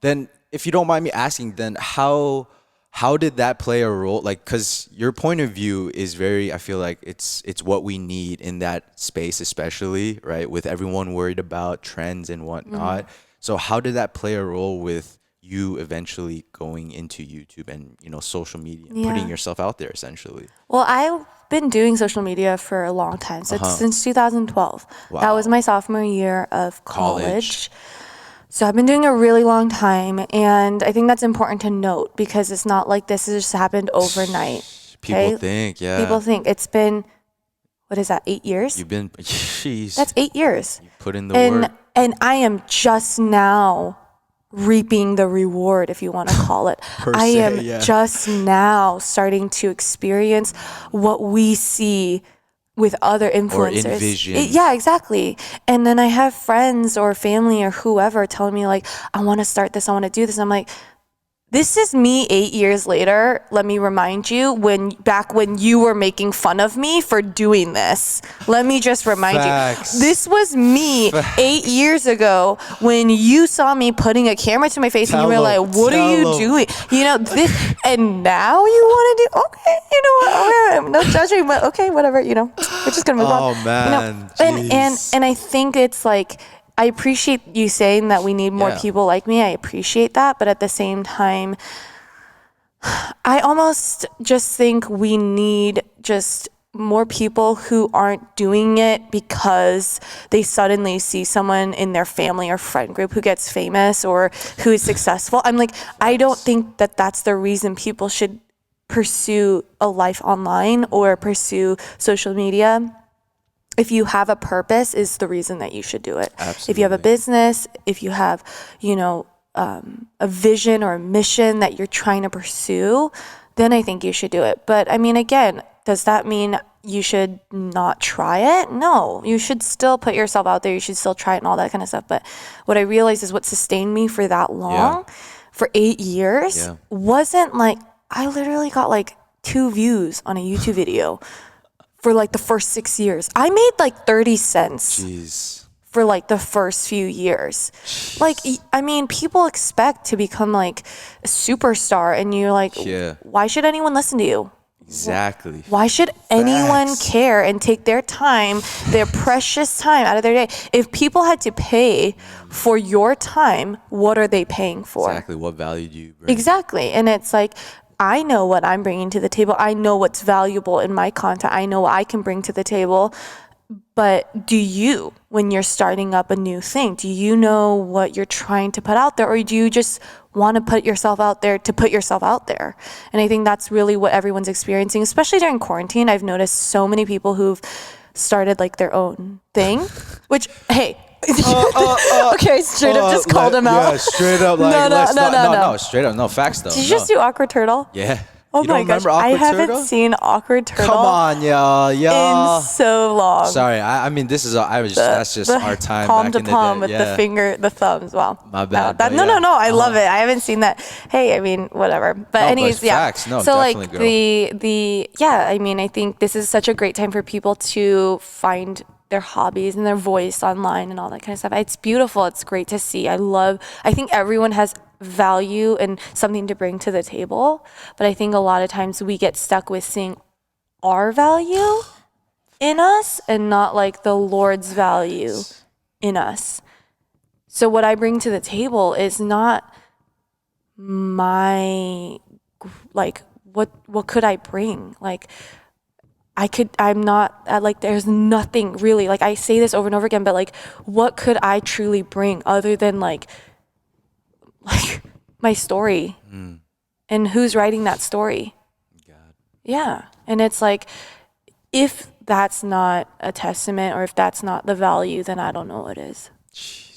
Then if you don't mind me asking, then how did that play a role? Like, because your point of view is very, I feel like it's what we need in that space, especially, right? With everyone worried about trends and whatnot. So how did that play a role with you eventually going into YouTube and, social media and putting Yeah. yourself out there essentially? Well, I've been doing social media for a long time. So it's since 2012. That was Wow. my sophomore year of College. college. So I've been doing a really long time. And I think that's important to note because it's not like this has just happened overnight. People Okay? think, People yeah. think it's been, what is that, 8 years? You've been, jeez. That's 8 years. You put in the And work. and I am just now reaping the reward, if you want to call it. Per I se, am yeah. just now starting to experience what we see with other influencers. envision. Yeah, exactly. And then I have friends or family or whoever telling me like, I want to start this, I want to do this. And I'm like, this is me 8 years later. Let me remind you back when you were making fun of me for doing this. Let me just remind Facts. you. This was me 8 years ago when you saw me putting a camera to my face and you were like, what are you doing? This, and now you want to do, okay, you know what? Okay, no judging, but okay, whatever, we're just going to move on. Oh man. And I think it's like, I appreciate you saying that we need more Yeah. people like me. I appreciate that. But at the same time, I almost just think we need just more people who aren't doing it because they suddenly see someone in their family or friend group who gets famous or who is successful. I'm like, I don't think that that's the reason people should pursue a life online or pursue social media. If you have a purpose is the reason that you should do it. Absolutely. If you have a business, if you have, a vision or a mission that you're trying to pursue, then I think you should do it. But I mean, again, does that mean you should not try it? No, you should still put yourself out there. You should still try it and all that kind of stuff. But what I realized is what sustained me for that long, for 8 years, wasn't like, I literally got like 2 views on a YouTube video for like the first 6 years. I made like 30 cents Jeez. for like the first few years. Like, I mean, people expect to become like a superstar and you're like, why should anyone listen to you? Exactly. Why should anyone care and take their time, their precious time out of their day? If people had to pay for your time, what are they paying for? Exactly. What value do you bring? Exactly. And it's like, I know what I'm bringing to the table. I know what's valuable in my content. I know what I can bring to the table. But do you, when you're starting up a new thing, do you know what you're trying to put out there? Or do you just want to put yourself out there to put yourself out there? And I think that's really what everyone's experiencing, especially during quarantine. I've noticed so many people who've started like their own thing, which, hey, okay, straight up just called him out. Yeah, straight up. Like, no, straight up. No, facts though. Did you just do Awkward Turtle? Yeah. Oh You my don't gosh, remember I Awkward haven't Turtle? seen Awkward Turtle Come on, y'all. in so long. Sorry, I mean this is that's just our time palm back to in the palm day. with the finger, the thumbs. Wow. My bad, No, but no, yeah. no. I love it. I haven't seen that. Hey, I mean, whatever. But No, anyways, but yeah. facts. No, so definitely, like girl. I mean, I think this is such a great time for people to find their hobbies and their voice online and all that kind of stuff. It's beautiful. It's great to see. I think everyone has value and something to bring to the table. But I think a lot of times we get stuck with seeing our value in us and not like the Lord's value in us. So what I bring to the table is not my, like, what could I bring? Like, I'm not, like, there's nothing really, like, I say this over and over again, but like, what could I truly bring other than like my story and who's writing that story? God. Yeah. And it's like, if that's not a testament or if that's not the value, then I don't know what is. Jeez.